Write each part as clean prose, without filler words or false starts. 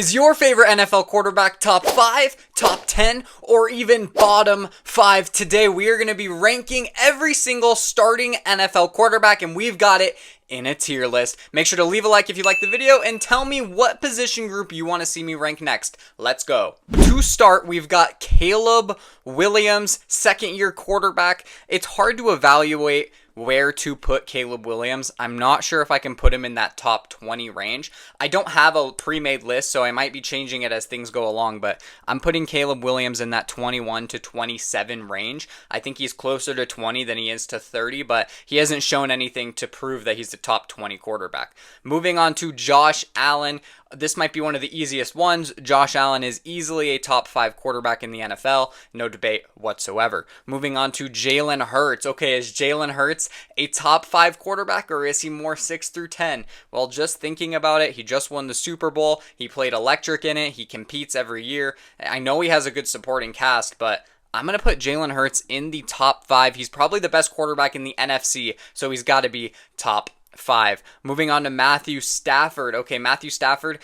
Is your favorite NFL quarterback top 5, top 10, or even bottom 5? Today we are going to be ranking every single starting NFL quarterback, and we've got it in a tier list. Make sure to leave a like if you like the video and tell me what position group you want to see me rank next. Let's go. To start, we've got Caleb Williams, second-year quarterback. It's hard to evaluate where to put Caleb Williams. I'm not sure if I can put him in that top 20 range. I don't have a pre-made list, so I might be changing it as things go along, but I'm putting Caleb Williams in that 21 to 27 range. I think he's closer to 20 than he is to 30, but he hasn't shown anything to prove that he's the top 20 quarterback. Moving on to Josh Allen. This might be one of the easiest ones. Josh Allen is easily a top 5 quarterback in the NFL. No debate whatsoever. Moving on to Jalen Hurts. Okay, is Jalen Hurts a top 5 quarterback, or is he more 6 through 10? Well, just thinking about it, he just won the Super Bowl. He played electric in it. He competes every year. I know he has a good supporting cast, but I'm going to put Jalen Hurts in the top 5. He's probably the best quarterback in the NFC, so he's got to be top 5. Moving on to Matthew Stafford. Okay, Matthew Stafford,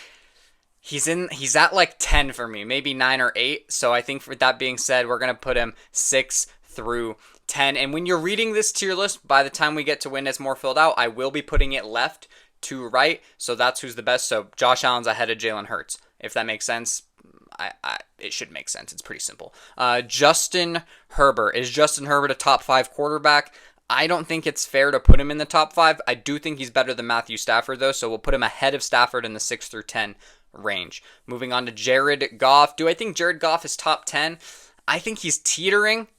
he's at like 10 for me, maybe 9 or 8. So I think, with that being said, we're going to put him 6 through 10. And when you're reading this tier list, by the time we get to when it's more filled out, I will be putting it left to right. So that's who's the best. So Josh Allen's ahead of Jalen Hurts. If that makes sense, it should make sense. It's pretty simple. Justin Herbert. Is Justin Herbert a top 5 quarterback? I don't think it's fair to put him in the top 5. I do think he's better than Matthew Stafford, though, so we'll put him ahead of Stafford in the 6 through 10 range. Moving on to Jared Goff. Do I think Jared Goff is top 10? I think he's teetering.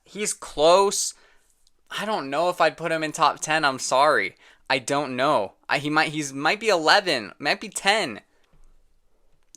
He's close. I don't know if I'd put him in top 10. I'm sorry. I don't know. He might be 11, might be 10.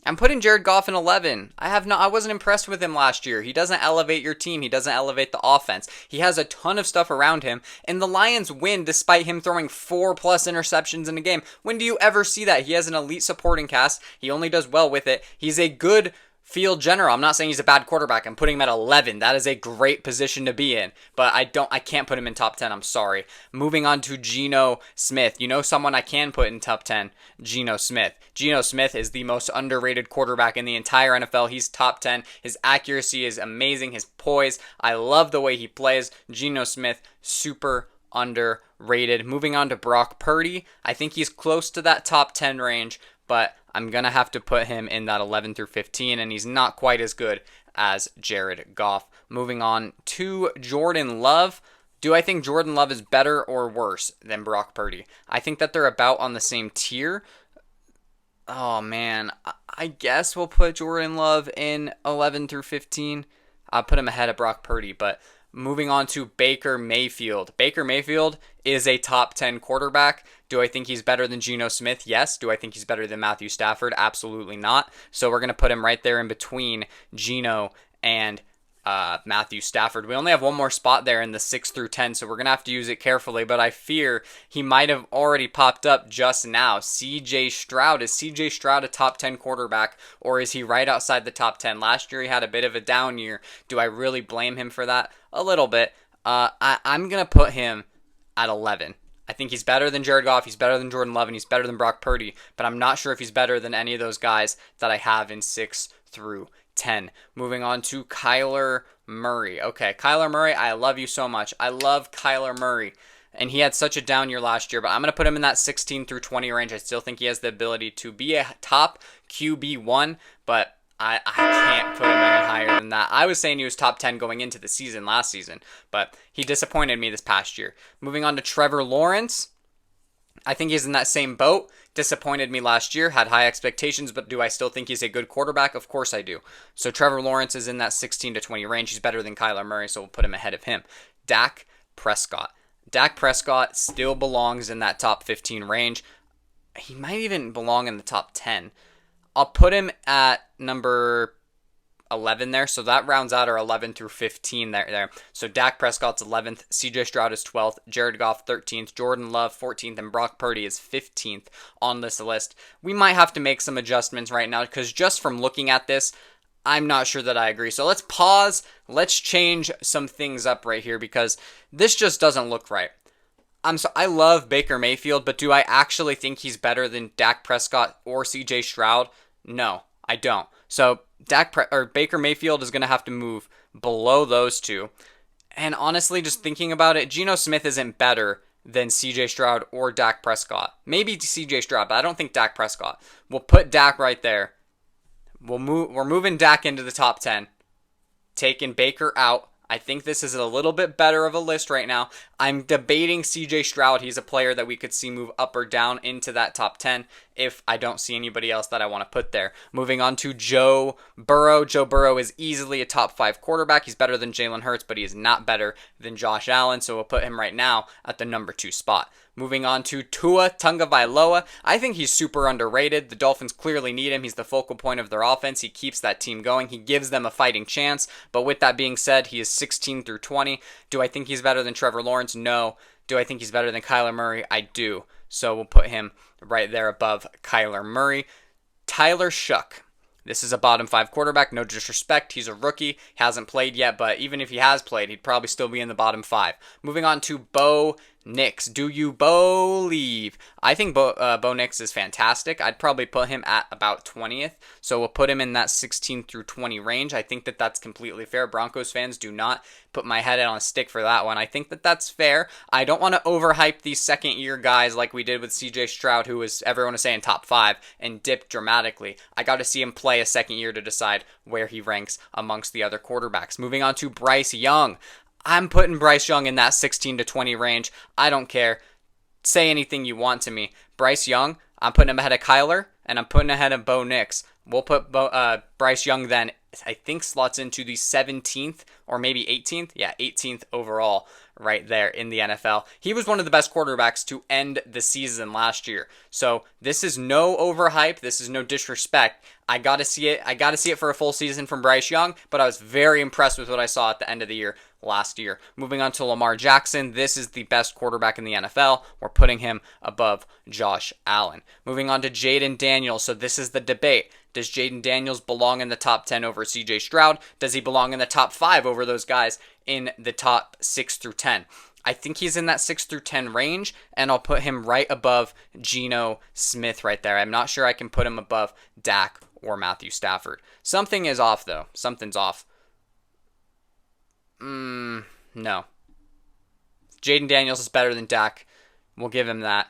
I'm putting Jared Goff in 11. I wasn't impressed with him last year. He doesn't elevate your team. He doesn't elevate the offense. He has a ton of stuff around him, and the Lions win despite him throwing 4+ interceptions in a game. When do you ever see that? He has an elite supporting cast. He only does well with it. He's a good field general. I'm not saying he's a bad quarterback. I'm putting him at 11. That is a great position to be in, but I can't put him in top 10. I'm sorry. Moving on to Geno Smith. You know someone I can put in top 10? Geno Smith. Geno Smith is the most underrated quarterback in the entire NFL. He's top 10. His accuracy is amazing. His poise. I love the way he plays. Geno Smith, super underrated. Moving on to Brock Purdy. I think he's close to that top 10 range, but I'm going to have to put him in that 11 through 15, and he's not quite as good as Jared Goff. Moving on to Jordan Love. Do I think Jordan Love is better or worse than Brock Purdy? I think that they're about on the same tier. Oh, man. I guess we'll put Jordan Love in 11 through 15. I'll put him ahead of Brock Purdy, but moving on to Baker Mayfield. Baker Mayfield is a top 10 quarterback. Do I think he's better than Geno Smith? Yes. Do I think he's better than Matthew Stafford? Absolutely not. So we're going to put him right there in between Geno and Matthew Stafford. We only have one more spot there in the 6 through 10, so we're going to have to use it carefully, but I fear he might have already popped up just now. CJ Stroud. Is CJ Stroud a top 10 quarterback, or is he right outside the top 10? Last year he had a bit of a down year. Do I really blame him for that? A little bit. I'm going to put him at 11. I think he's better than Jared Goff, he's better than Jordan Love, and he's better than Brock Purdy, but I'm not sure if he's better than any of those guys that I have in 6 through 10. Moving on to Kyler Murray. Okay, Kyler Murray, I love you so much. I love Kyler Murray, and he had such a down year last year, but I'm going to put him in that 16 through 20 range. I still think he has the ability to be a top QB1, but I can't put him any higher than that. I was saying he was top 10 going into the season last season, but he disappointed me this past year. Moving on to Trevor Lawrence. I think he's in that same boat. Disappointed me last year, had high expectations, but do I still think he's a good quarterback? Of course I do. So Trevor Lawrence is in that 16 to 20 range. He's better than Kyler Murray, so we'll put him ahead of him. Dak Prescott. Dak Prescott still belongs in that top 15 range. He might even belong in the top 10. I'll put him at number 11 there, so that rounds out our 11 through 15 there. So Dak Prescott's 11th, CJ Stroud is 12th, Jared Goff 13th, Jordan Love 14th, and Brock Purdy is 15th on this list. We might have to make some adjustments right now, because just from looking at this, I'm not sure that I agree. So let's pause, let's change some things up right here, because this just doesn't look right. I love Baker Mayfield, but do I actually think he's better than Dak Prescott or CJ Stroud? No, I don't. So Baker Mayfield is going to have to move below those two. And honestly, just thinking about it, Geno Smith isn't better than CJ Stroud or Dak Prescott. Maybe CJ Stroud, but I don't think Dak Prescott. We'll put Dak right there. We're moving Dak into the top 10. Taking Baker out. I think this is a little bit better of a list right now. I'm debating CJ Stroud. He's a player that we could see move up or down into that top 10 if I don't see anybody else that I want to put there. Moving on to Joe Burrow. Joe Burrow is easily a top 5 quarterback. He's better than Jalen Hurts, but he is not better than Josh Allen, so we'll put him right now at the number 2 spot. Moving on to Tua Tagovailoa. I think he's super underrated. The Dolphins clearly need him. He's the focal point of their offense. He keeps that team going. He gives them a fighting chance. But with that being said, he is 16 through 20. Do I think he's better than Trevor Lawrence? No. Do I think he's better than Kyler Murray? I do. So we'll put him right there above Kyler Murray. Tyler Shough. This is a bottom 5 quarterback. No disrespect. He's a rookie. Hasn't played yet, but even if he has played, he'd probably still be in the bottom 5. Moving on to Bo Nix. Do you believe? I think Bo Nix is fantastic. I'd probably put him at about 20th. So we'll put him in that 16 through 20 range. I think that that's completely fair. Broncos fans, do not put my head on a stick for that one. I think that that's fair. I don't want to overhype these second year guys like we did with CJ Stroud, who was, everyone was saying, top 5 and dipped dramatically. I got to see him play a second year to decide where he ranks amongst the other quarterbacks. Moving on to Bryce Young. I'm putting Bryce Young in that 16 to 20 range. I don't care. Say anything you want to me. Bryce Young, I'm putting him ahead of Kyler, and I'm putting ahead of Bo Nix. We'll put Bryce Young then, I think, slots into the 17th or maybe 18th. Yeah, 18th overall right there in the NFL. He was one of the best quarterbacks to end the season last year. So this is no overhype. This is no disrespect. I got to see it. I got to see it for a full season from Bryce Young, but I was very impressed with what I saw at the end of the year last year. Moving on to Lamar Jackson. This is the best quarterback in the NFL. We're putting him above Josh Allen. Moving on to Jaden Daniels. So this is the debate. Does Jaden Daniels belong in the top 10 over CJ Stroud? Does he belong in the top 5 over those guys in the top 6 through 10? I think he's in that 6 through 10 range, and I'll put him right above Geno Smith right there. I'm not sure I can put him above Dak or Matthew Stafford. Something is off, though. Something's off. No. Jaden Daniels is better than Dak. We'll give him that.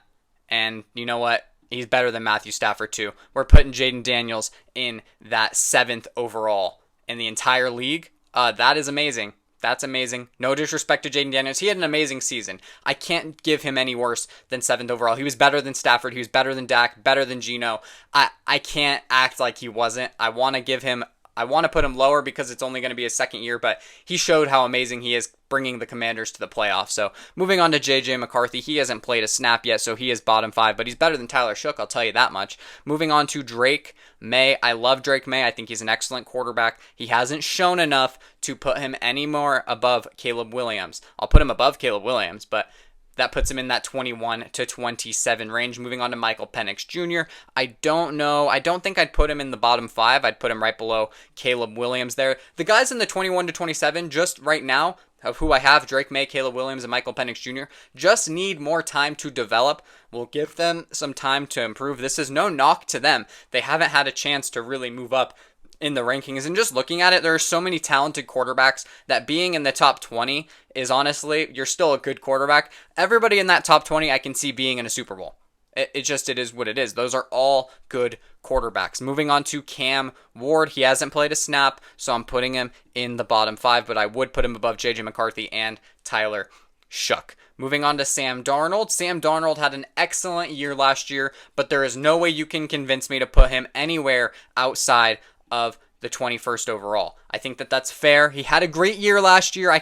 And you know what? He's better than Matthew Stafford, too. We're putting Jaden Daniels in that 7th overall in the entire league. That is amazing. That's amazing. No disrespect to Jaden Daniels. He had an amazing season. I can't give him any worse than 7th overall. He was better than Stafford. He was better than Dak, better than Geno. I can't act like he wasn't. I want to put him lower because it's only going to be his second year, but he showed how amazing he is bringing the Commanders to the playoffs. So moving on to J.J. McCarthy. He hasn't played a snap yet, so he is bottom 5, but he's better than Tyler Shough, I'll tell you that much. Moving on to Drake May. I love Drake May. I think he's an excellent quarterback. He hasn't shown enough to put him any more above Caleb Williams. I'll put him above Caleb Williams, but that puts him in that 21 to 27 range. Moving on to Michael Penix Jr. I don't know. I don't think I'd put him in the bottom 5. I'd put him right below Caleb Williams there. The guys in the 21 to 27, just right now, of who I have, Drake May, Caleb Williams, and Michael Penix Jr., just need more time to develop. We'll give them some time to improve. This is no knock to them. They haven't had a chance to really move up in the rankings, and just looking at it, there are so many talented quarterbacks that being in the top 20 is honestly, you're still a good quarterback. Everybody in that top 20 I can see being in a Super Bowl. It is what it is. Those are all good quarterbacks. Moving on to Cam Ward. He hasn't played a snap, so I'm putting him in the bottom 5, but I would put him above J.J. McCarthy and Tyler Shough. Moving on to Sam Darnold. Sam Darnold had an excellent year last year, but there is no way you can convince me to put him anywhere outside of the 21st overall. I think that that's fair. He had a great year last year.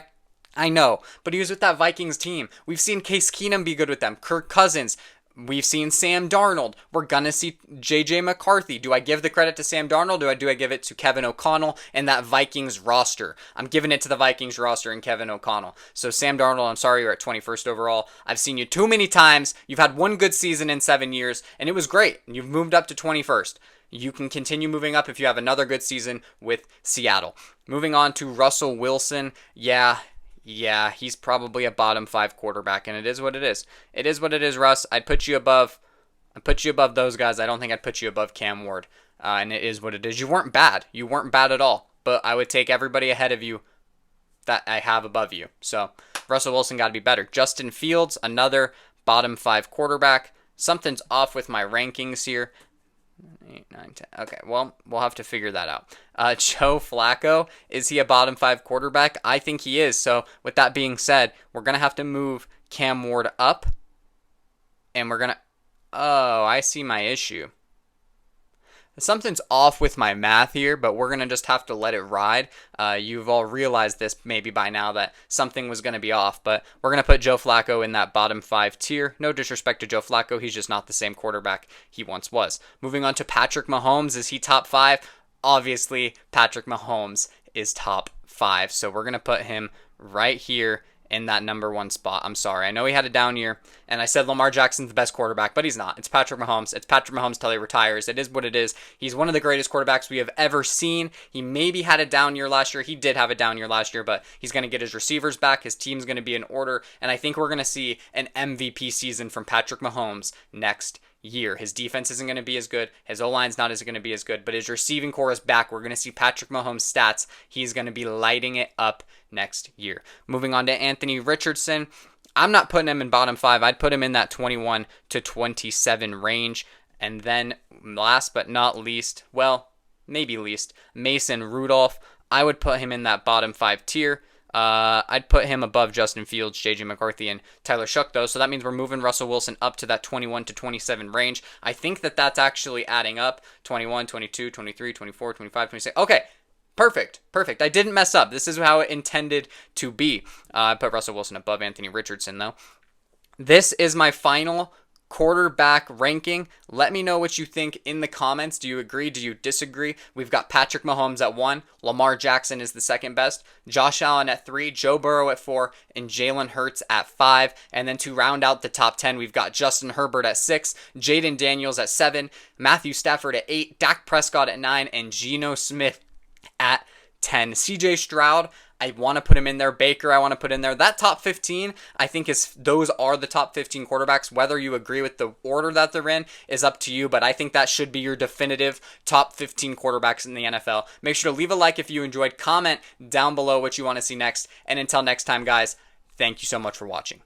I know, but he was with that Vikings team. We've seen Case Keenum be good with them. Kirk Cousins. We've seen Sam Darnold. We're going to see J.J. McCarthy. Do I give the credit to Sam Darnold? Do I give it to Kevin O'Connell and that Vikings roster? I'm giving it to the Vikings roster and Kevin O'Connell. So Sam Darnold, I'm sorry you're at 21st overall. I've seen you too many times. You've had one good season in 7 years, and it was great. And you've moved up to 21st. You can continue moving up if you have another good season with Seattle. Moving on to Russell Wilson. Yeah, Yeah, he's probably a bottom 5 quarterback, and it is what it is. It is what it is, Russ. I'd put you above those guys. I don't think I'd put you above Cam Ward. And it is what it is. You weren't bad. You weren't bad at all. But I would take everybody ahead of you that I have above you. So Russell Wilson got to be better. Justin Fields, another bottom 5 quarterback. Something's off with my rankings here. 8, 9, 10. Okay, well, we'll have to figure that out. Joe Flacco, is he a bottom 5 quarterback? I think he is. So with that being said, we're going to have to move Cam Ward up. And we're going to... Oh, I see my issue. Something's off with my math here, but we're going to just have to let it ride. You've all realized this maybe by now that something was going to be off, but we're going to put Joe Flacco in that bottom 5 tier. No disrespect to Joe Flacco. He's just not the same quarterback he once was. Moving on to Patrick Mahomes. Is he top 5? Obviously, Patrick Mahomes is top 5, so we're going to put him right here in that number 1 spot. I'm sorry. I know he had a down year, and I said Lamar Jackson's the best quarterback, but he's not. It's Patrick Mahomes. It's Patrick Mahomes till he retires. It is what it is. He's one of the greatest quarterbacks we have ever seen. He maybe had a down year last year. He did have a down year last year, but he's going to get his receivers back. His team's going to be in order, and I think we're going to see an MVP season from Patrick Mahomes next year. His defense isn't going to be as good. His O-line's not going to be as good, but his receiving core is back. We're going to see Patrick Mahomes' stats. He's going to be lighting it up next year. Moving on to Anthony Richardson. I'm not putting him in bottom 5. I'd put him in that 21 to 27 range. And then last but not least, well, maybe least, Mason Rudolph. I would put him in that bottom 5 tier. I'd put him above Justin Fields, JJ McCarthy, and Tyler Shough, though. So that means we're moving Russell Wilson up to that 21 to 27 range. I think that that's actually adding up. 21, 22, 23, 24, 25, 26. Okay, perfect. I didn't mess up. This is how it intended to be. I put Russell Wilson above Anthony Richardson, though. This is my final quarterback ranking. Let me know what you think in the comments. Do you agree? Do you disagree? We've got Patrick Mahomes at 1. Lamar Jackson is the second best. Josh Allen at 3. Joe Burrow at 4. And Jalen Hurts at 5. And then to round out the top 10, we've got Justin Herbert at 6. Jaden Daniels at 7. Matthew Stafford at 8. Dak Prescott at 9. And Geno Smith at 10. CJ Stroud, I want to put him in there. Baker, I want to put in there. That top 15, I think those are the top 15 quarterbacks. Whether you agree with the order that they're in is up to you, but I think that should be your definitive top 15 quarterbacks in the NFL. Make sure to leave a like if you enjoyed. Comment down below what you want to see next. And until next time, guys, thank you so much for watching.